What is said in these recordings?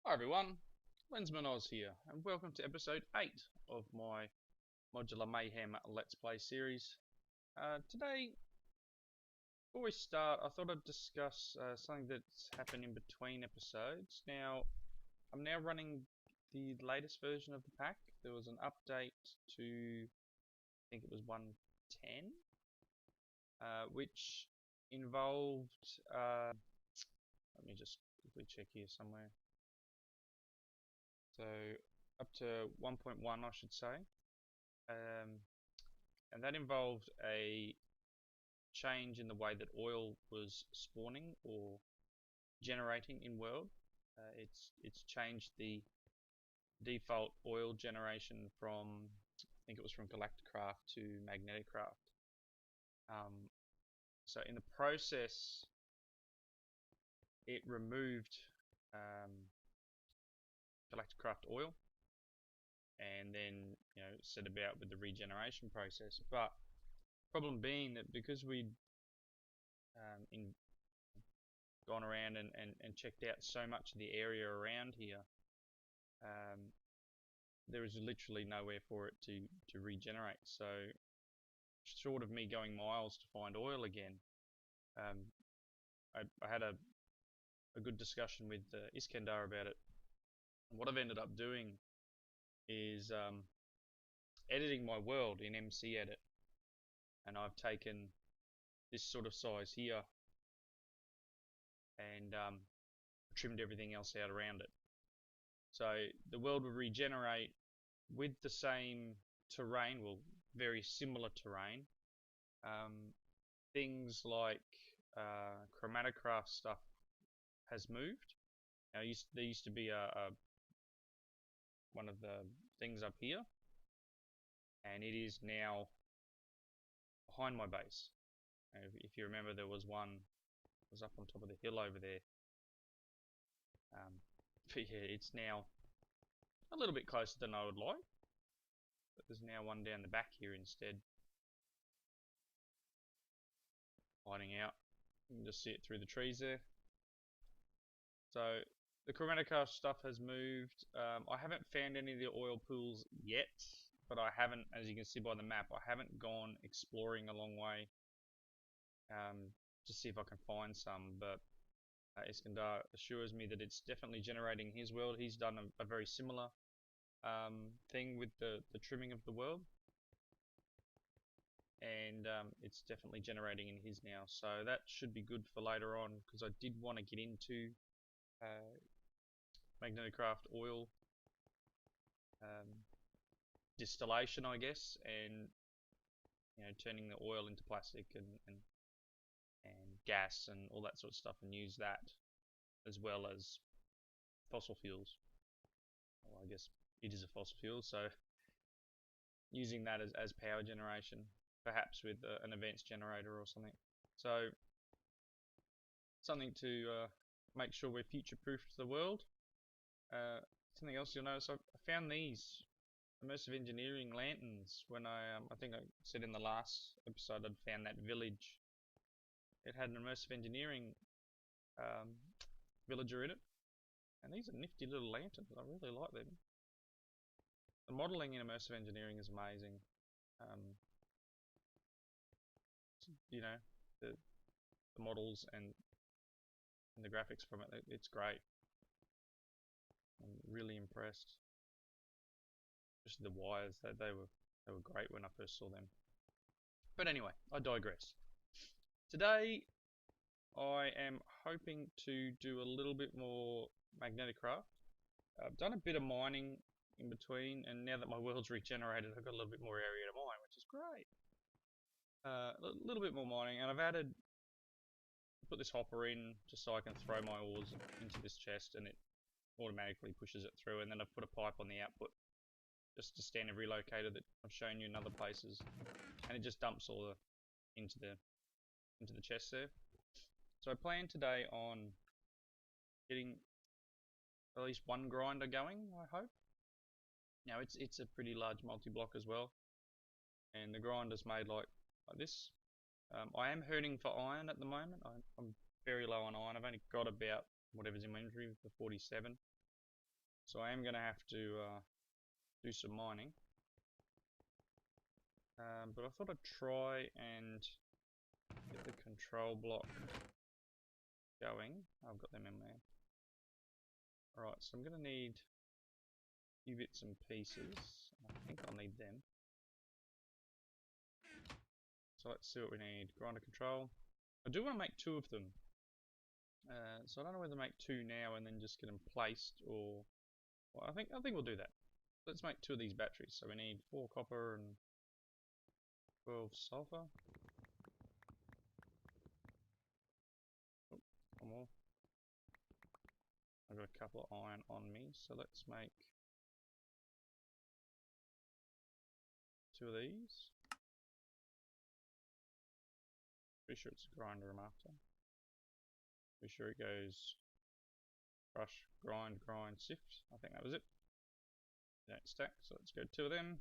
Hi everyone, Lensman Oz here, and welcome to episode 8 of my Modular Mayhem Let's Play series. Today, before we start, I thought I'd discuss something that's happened in between episodes. Now, I'm now running the latest version of the pack. There was an update to, I think it was 110, which involved, let me just quickly check here somewhere. So up to 1.1 I should say, and that involved a change in the way that oil was spawning or generating in world. It's changed the default oil generation from, I think it was from Galacticraft to Magneticraft. So in the process it removed Galacticraft oil, and then set about with the regeneration process. But problem being that because we'd gone around and checked out so much of the area around here, there is literally nowhere for it to regenerate. So short of me going miles to find oil again, I had a good discussion with Iskandar about it. And what I've ended up doing is editing my world in MC Edit, and I've taken this sort of size here and trimmed everything else out around it. So the world will regenerate with the same terrain, well, very similar terrain. Things like Magneticraft stuff has moved. Now there used to be one of the things up here, and it is now behind my base. If you remember, there was one up on top of the hill over there. But yeah, it's now a little bit closer than I would like. But there's now one down the back here instead, hiding out. You can just see it through the trees there. So the Magneticraft stuff has moved. I haven't found any of the oil pools yet, but I haven't, as you can see by the map, I haven't gone exploring a long way to see if I can find some. But Iskandar assures me that it's definitely generating his world. He's done a very similar thing with the trimming of the world, and it's definitely generating in his now. So that should be good for later on, because I did want to get into Magneticraft oil distillation, I guess, and turning the oil into plastic and gas and all that sort of stuff, and use that as well as fossil fuels. Well, I guess it is a fossil fuel, so using that as power generation, perhaps with an advanced generator or something. So something to make sure we're future-proofed the world. Something else you'll notice, I found these immersive engineering lanterns when I think I said in the last episode I'd found that village. It had an immersive engineering villager in it, and these are nifty little lanterns. I really like them. The modelling in immersive engineering is amazing. The models and the graphics from it, it's great. I'm really impressed. Especially the wires, they were great when I first saw them. But anyway, I digress. Today I am hoping to do a little bit more Magneticraft. I've done a bit of mining in between, and now that my world's regenerated, I've got a little bit more area to mine, which is great. A little bit more mining, and I've put this hopper in just so I can throw my ores into this chest, and it automatically pushes it through. And then I've put a pipe on the output, just a standard relocator that I've shown you in other places, and it just dumps all into the chest there. So I plan today on getting at least one grinder going, I hope. Now it's a pretty large multi-block as well, and the grinder's made like this. I am hurting for iron at the moment. I'm very low on iron. I've only got about whatever's in my inventory, the 47. So I am going to have to do some mining. But I thought I'd try and get the control block going. I've got them in there. Alright, so I'm going to need a few bits and pieces. I think I'll need them. So let's see what we need. Grinder control. I do want to make 2 of them. So I don't know whether to make 2 now and then just get them placed, or well, I think we'll do that. Let's make 2 of these batteries. So we need 4 copper and 12 sulfur. Oh, one more. I've got a couple of iron on me, so let's make 2 of these. Pretty sure it's a grinder I'm after. Pretty sure it goes crush, grind, sift. I think that was it. They don't stack, so let's go 2 of them.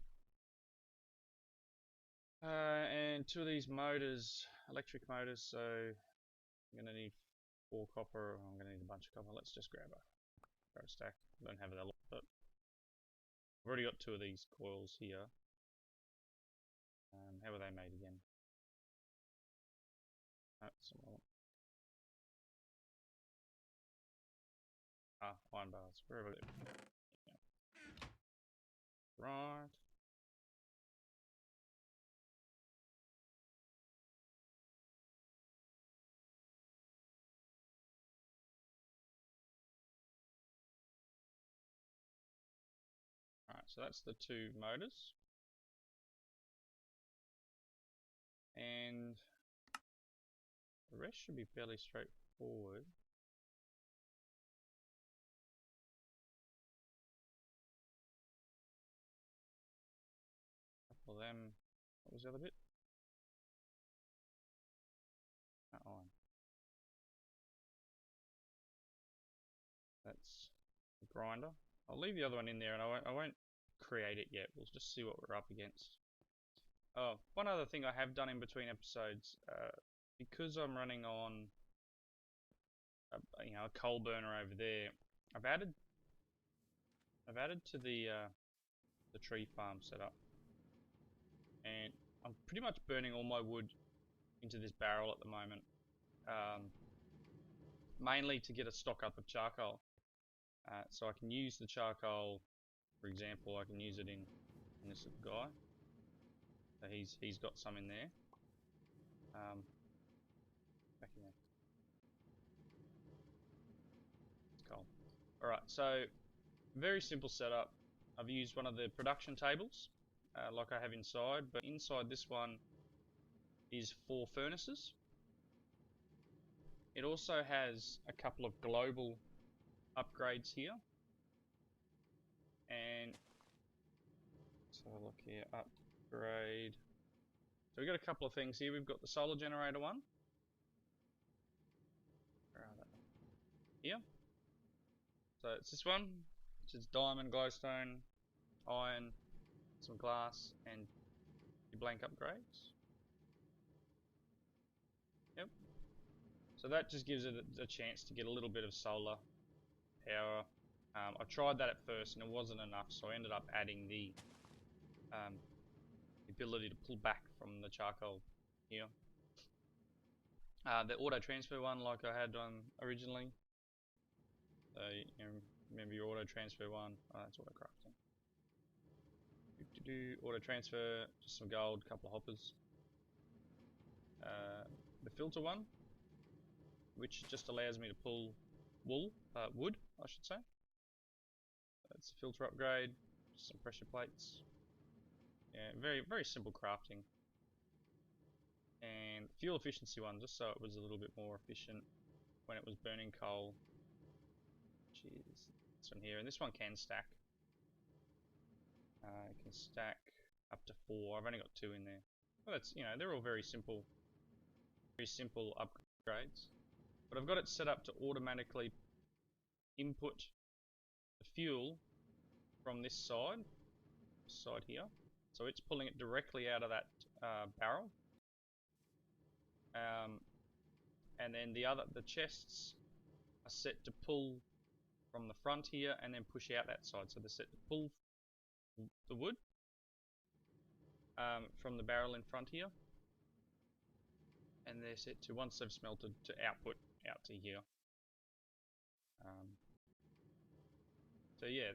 And 2 of these motors, electric motors, so I'm going to need 4 copper. I'm going to need a bunch of copper. Let's just grab a stack. I don't have that a lot, but I've already got 2 of these coils here. How were they made again? Iron bars. Wherever they are. Right. Alright, so that's the 2 motors. And the rest should be fairly straightforward. A couple of them. What was the other bit? Iron. That's the grinder. I'll leave the other one in there, and I won't create it yet. We'll just see what we're up against. Oh, one other thing I have done in between episodes, because I'm running on a coal burner over there, I've added to the tree farm setup, and I'm pretty much burning all my wood into this barrel at the moment, mainly to get a stock up of charcoal. So I can use the charcoal, for example, I can use it in this little guy. So he's got some in there. Back in there. It's cold. Alright, so very simple setup. I've used one of the production tables, like I have inside, but inside this one is 4 furnaces. It also has a couple of global upgrades here. And let's have a look here. Upgrade. So we've got a couple of things here. We've got the solar generator one. Where are they? Here. So it's this one, which is diamond, glowstone, iron, some glass, and your blank upgrades. Yep. So that just gives it a chance to get a little bit of solar power. I tried that at first and it wasn't enough, so I ended up adding the ability to pull back from the charcoal here. The auto transfer one, like I had originally. So remember your auto transfer one. Oh, that's auto crafting. Auto transfer, just some gold, couple of hoppers. The filter one, which just allows me to pull wood, I should say. That's a filter upgrade, just some pressure plates. Yeah, very simple crafting. And fuel efficiency one, just so it was a little bit more efficient when it was burning coal. Which is this one here, and this one can stack. It can stack up to 4. I've only got 2 in there. Well, that's, they're all very simple upgrades. But I've got it set up to automatically input the fuel from this side here. So it's pulling it directly out of that barrel. And then the chests are set to pull from the front here and then push out that side. So they're set to pull the wood from the barrel in front here, and they're set to, once they've smelted, to output out to here. So yeah,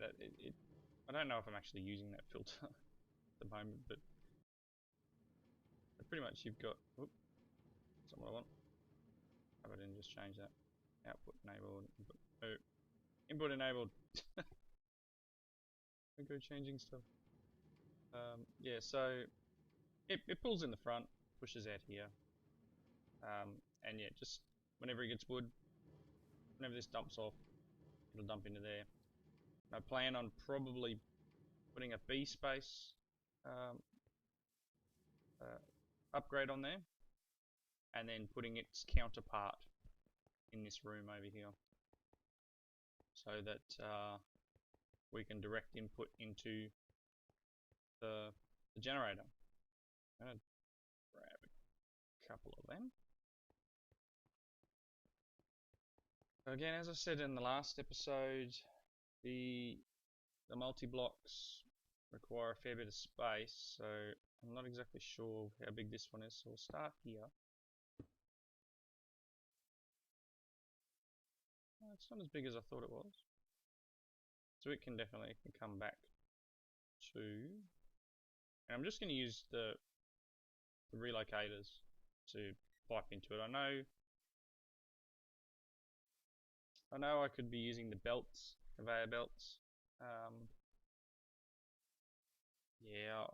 I don't know if I'm actually using that filter at the moment, but pretty much you've got, oops, that's not what I want. How about I didn't just change that? Output enabled, input enabled. We go changing stuff. Yeah, so it pulls in the front, pushes out here, and yeah, just whenever it gets wood, whenever this dumps off, it'll dump into there. And I plan on probably putting a B space upgrade on there, and then putting its counterpart in this room over here, so that we can direct input into the generator. I'm going to grab a couple of them. So again, as I said in the last episode, the multi-blocks require a fair bit of space, so I'm not exactly sure how big this one is, so we'll start here. It's not as big as I thought it was, so it can definitely come back to, and I'm just going to use the relocators to pipe into it. I know I could be using the belts, conveyor belts. Yeah,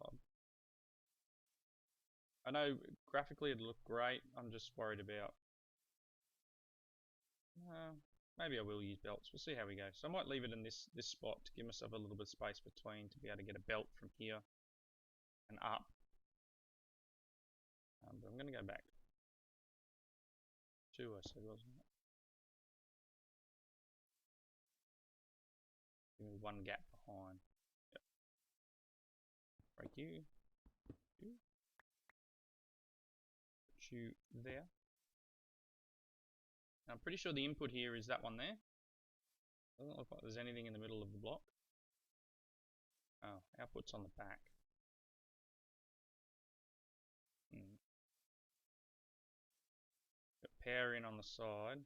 I know graphically it'd look great. I'm just worried about. Maybe I will use belts. We'll see how we go. So I might leave it in this spot to give myself a little bit of space between, to be able to get a belt from here and up. But I'm going to go back. 2, I said, wasn't it? Give me 1 gap behind. Yep. Break you. Put you there. Now, I'm pretty sure the input here is that one there. Doesn't look like there's anything in the middle of the block. Oh, output's on the back. Got power in on the side.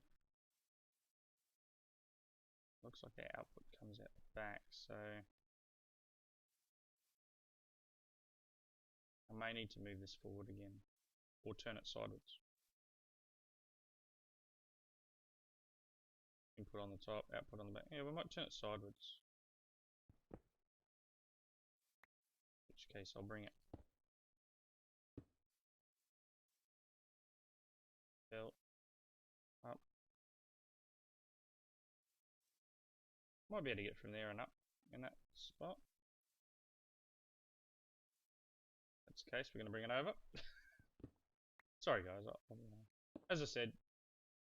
Looks like our output comes out the back, so I may need to move this forward again, or turn it sideways. Input on the top, output on the back. Yeah, we might turn it sideways. In which case I'll bring it belt up. Might be able to get from there and up in that spot. If that's the case, we're going to bring it over. Sorry guys, as I said,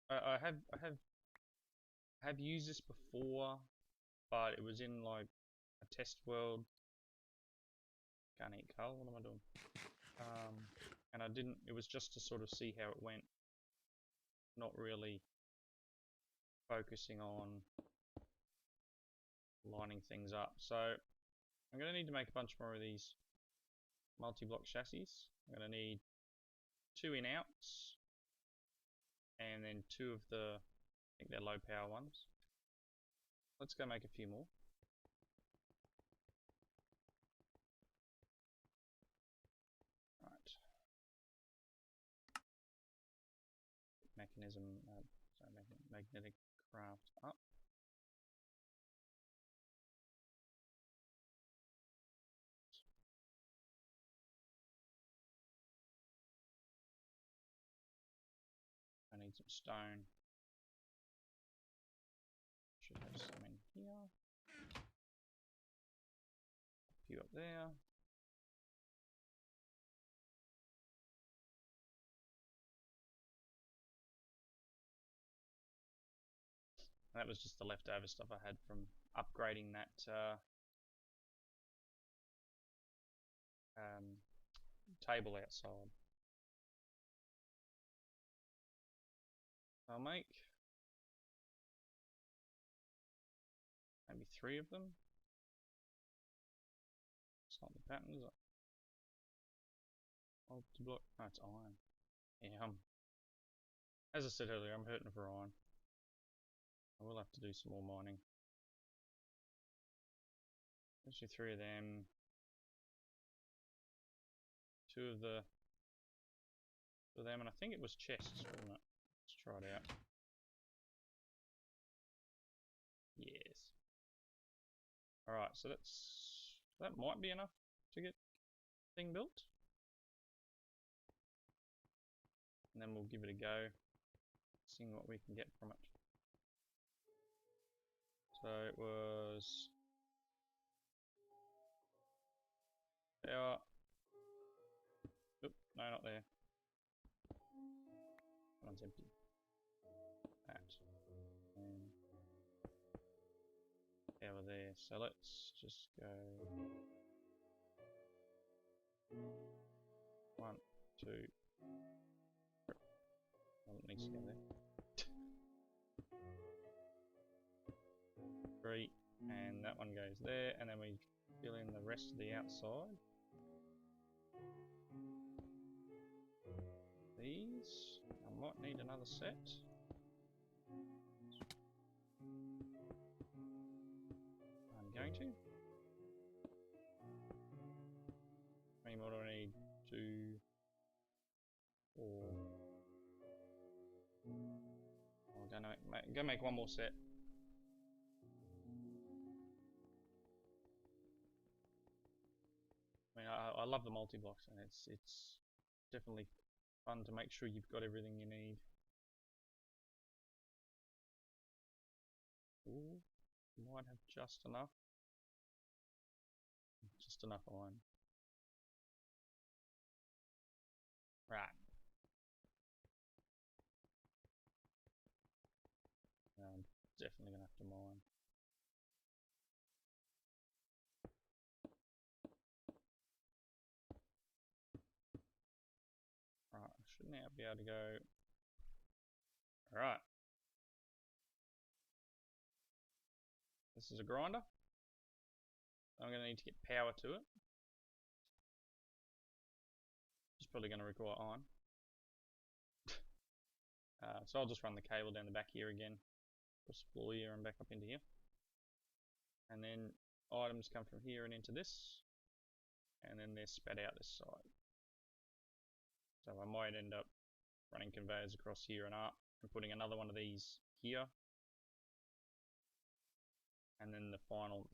I have used this before, but it was in like a test world. Can't eat coal, what am I doing? And I didn't, it was just to sort of see how it went, not really focusing on lining things up. So I'm going to need to make a bunch more of these multi-block chassis. I'm going to need 2 in-outs, and then 2 of the, I think they're low power ones. Let's go make a few more. Right. Mechanism, sorry, Magneticraft up. I need some stone. Should have some in here. A few up there. And that was just the leftover stuff I had from upgrading that table outside. I'll make 3 of them. It's not the pattern, is it? Multiblock. No, it's iron. Yeah, as I said earlier, I'm hurting for iron. I will have to do some more mining. Let's do 3 of them. 2 of them, and I think it was chests, wasn't it? Let's try it out. Yes. Alright, so that might be enough to get the thing built. And then we'll give it a go, seeing what we can get from it. So it was power. Oop, no, not there. That one's empty. That. And power there. So let's just go 1, 2. Well, it needs to go there. 3, and that one goes there, and then we fill in the rest of the outside. These, I might need another set. I'm going to. How many more do I need? 2, 4. I'm gonna make one more set. I mean, I love the multi-blocks, and it's definitely fun to make sure you've got everything you need. Ooh, might have just enough. Just enough iron. Right. Now I'm definitely gonna have to mine. Right, I should now be able to go. Alright. This is a grinder. I'm going to need to get power to it. It's probably going to require iron. So I'll just run the cable down the back here again. Across the floor here and back up into here. And then items come from here and into this. And then they're spat out this side. So I might end up running conveyors across here and up and putting another one of these here. And then the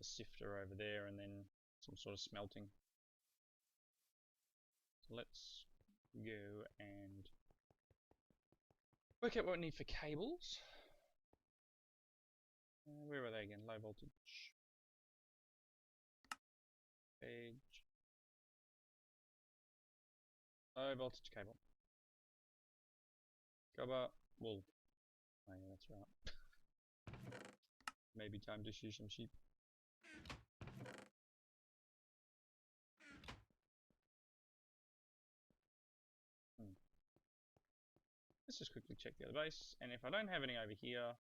sifter over there, and then some sort of smelting. So let's go and work out what we need for cables. Where are they again? Low voltage. Edge. Low voltage cable. Copper. Wool. Oh yeah, that's right. Maybe time to shoe some sheep. Let's just quickly check the other base, and if I don't have any over here,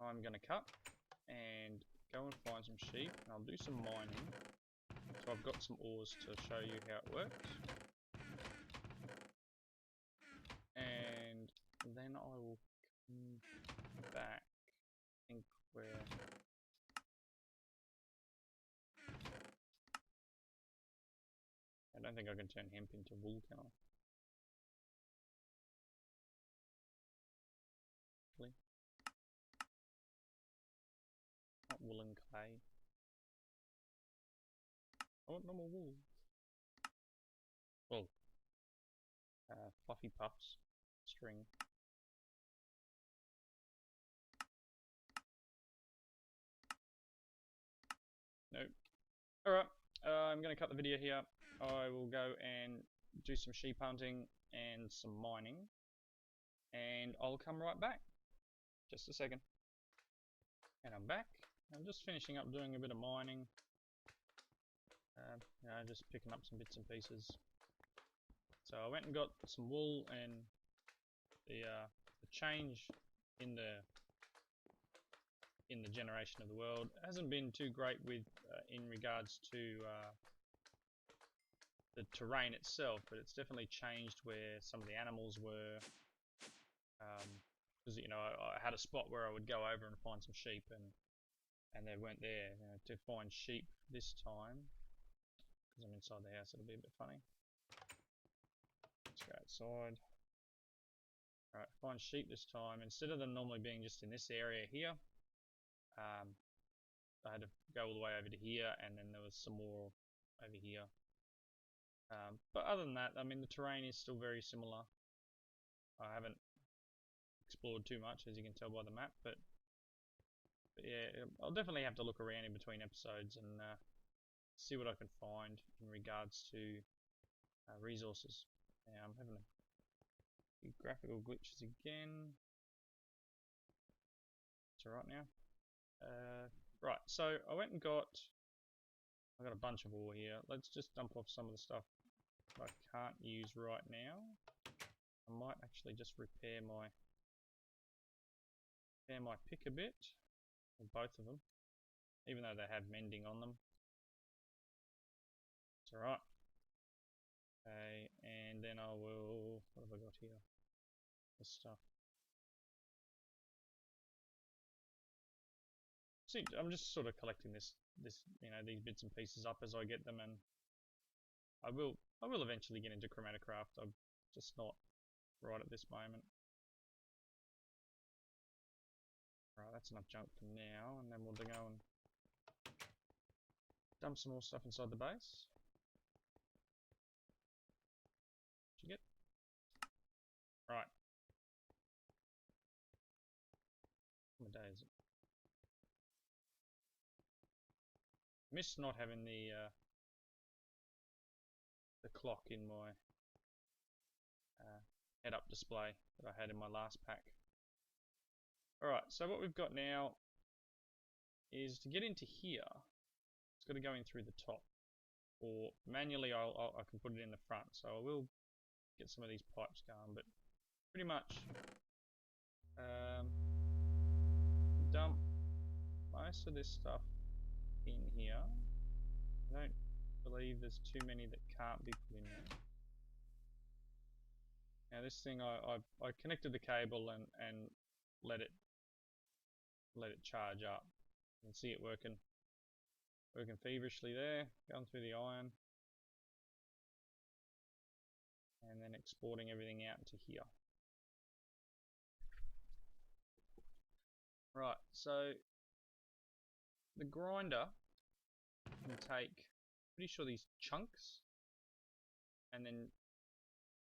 I'm going to cut and go and find some sheep, and I'll do some mining. So I've got some ores to show you how it works. And then I will come back. I think where... I don't think I can turn hemp into wool, can I? Not wool and clay. I want normal wool. Wool. Fluffy puffs. String. Nope. Alright, I'm going to cut the video here. I will go and do some sheep hunting and some mining. And I'll come right back. Just a second. And I'm back. I'm just finishing up doing a bit of mining. You know, just picking up some bits and pieces. So I went and got some wool, and the change in the in the generation of the world. It hasn't been too great with in regards to the terrain itself, but it's definitely changed where some of the animals were. Because you know, I had a spot where I would go over and find some sheep, and they weren't there. You know, to find sheep this time, because I'm inside the house, it'll be a bit funny. Let's go outside. Alright, find sheep this time. Instead of them normally being just in this area here, I had to go all the way over to here, and then there was some more over here. But other than that, I mean, the terrain is still very similar. I haven't explored too much, as you can tell by the map, but yeah, I'll definitely have to look around in between episodes and see what I can find in regards to resources. Now, I'm having a few graphical glitches again. It's alright now. Right, so I went and got a bunch of ore here. Let's just dump off some of the stuff I can't use right now. I might actually just repair my pick a bit, or both of them, even though they have mending on them. It's alright. Okay, and then I will, what have I got here? This stuff. See, I'm just sort of collecting this, you know, these bits and pieces up as I get them, and I will eventually get into Magneticraft. I'm just not right at this moment. Right, that's enough junk for now, and then we'll go and dump some more stuff inside the base. What'd you get? Right. What day is it? Miss not having the clock in my head-up display that I had in my last pack. Alright, so what we've got now is to get into here, it's got to go in through the top, or manually I can put it in the front, so I will get some of these pipes going, but pretty much dump most of this stuff in here. I don't believe there's too many that can't be put in there. Now this thing, I connected the cable and let it charge up. You can see it working feverishly there, going through the iron, and then exporting everything out into here. Right, so the grinder can take, pretty sure, these chunks and then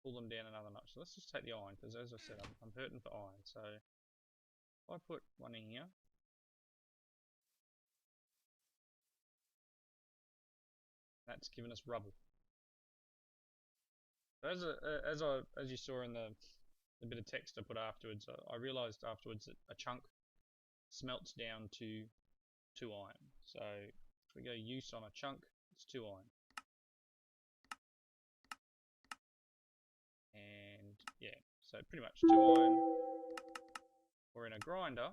pull them down another notch. So let's just take the iron, because as I said, I'm hurting for iron. So if I put one in here, that's given us rubble. So as you saw in the bit of text I put afterwards, I realised afterwards that a chunk smelts down to 2 iron. So if we go use on a chunk, it's 2 iron. And yeah, so pretty much 2 iron. Or in a grinder,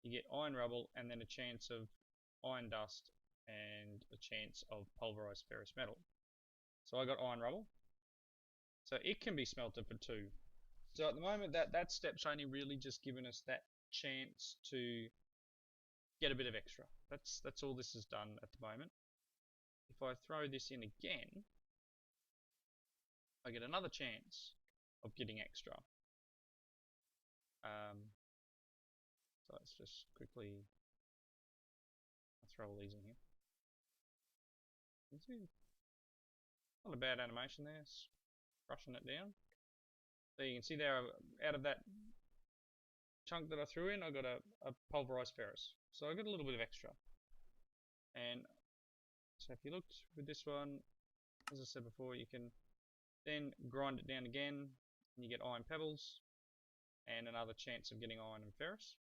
you get iron rubble and then a chance of iron dust and a chance of pulverized ferrous metal. So I got iron rubble. So it can be smelted for 2. So at the moment that step's only really just given us that chance to get a bit of extra. That's all this has done at the moment. If I throw this in again, I get another chance of getting extra. So let's just quickly throw all these in here. Not a bad animation there, it's brushing it down. So you can see there, out of that chunk that I threw in, I got a pulverized ferrous. So I got a little bit of extra. And so if you looked with this one, as I said before, you can then grind it down again, and you get iron pebbles, and another chance of getting iron and ferrous.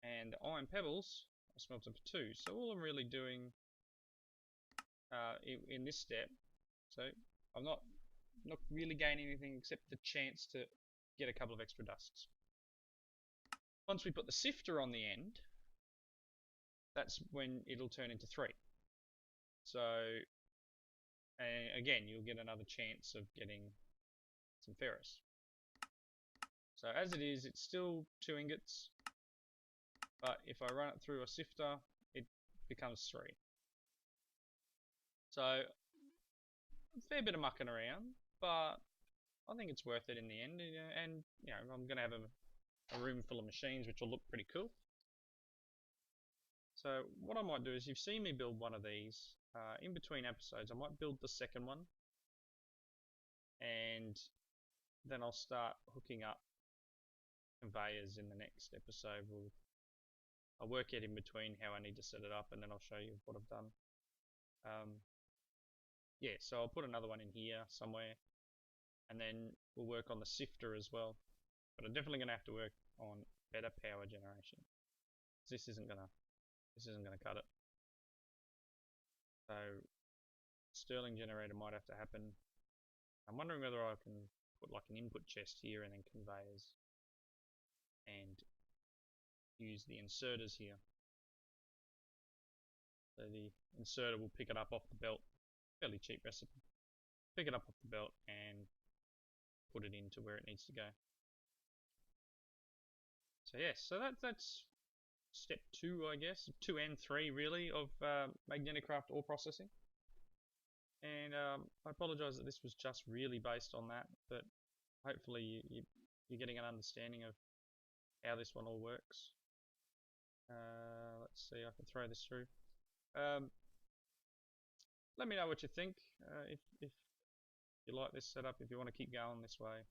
And the iron pebbles I smelted for 2. So all I'm really doing in this step, so I'm not really gaining anything except the chance to get a couple of extra dusts. Once we put the sifter on the end, that's when it'll turn into 3. So again, you'll get another chance of getting some ferrous. So as it is, it's still 2 ingots, but if I run it through a sifter, it becomes 3. So a fair bit of mucking around, but I think it's worth it in the end. And you know, I'm going to have a room full of machines, which will look pretty cool. So what I might do is, you've seen me build one of these. In between episodes, I might build the second one, and then I'll start hooking up conveyors in the next episode. I'll work out in between how I need to set it up, and then I'll show you what I've done. Yeah, so I'll put another one in here somewhere, and then we'll work on the sifter as well. But I'm definitely going to have to work on better power generation. This isn't gonna cut it. So Stirling generator might have to happen. I'm wondering whether I can put like an input chest here and then conveyors, and use the inserters here. So the inserter will pick it up off the belt. Fairly cheap recipe. Pick it up off the belt and put it into where it needs to go. So yes, so that's step 2, I guess, 2 and 3 really, of Magneticraft ore processing. And I apologise that this was just really based on that, but hopefully you're getting an understanding of how this one all works. Let's see, I can throw this through. Let me know what you think, if you like this setup, if you want to keep going this way.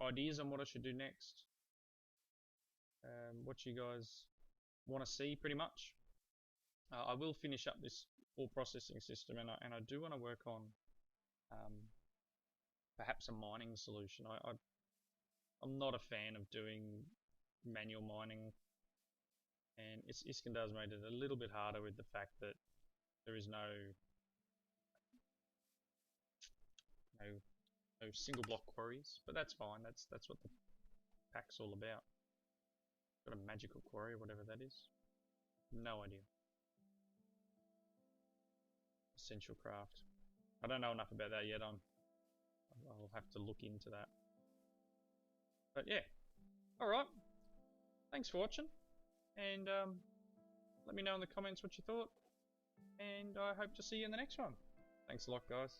Ideas on what I should do next. What you guys want to see, pretty much. I will finish up this ore processing system, and I do want to work on perhaps a mining solution. I'm not a fan of doing manual mining, and Iskandar's made it a little bit harder with the fact that there is no single block quarries, but that's fine. That's what the pack's all about. Got a magical quarry, whatever that is. No idea. Essential craft. I don't know enough about that yet. I'll have to look into that. But yeah. Alright. Thanks for watching. And let me know in the comments what you thought. And I hope to see you in the next one. Thanks a lot, guys.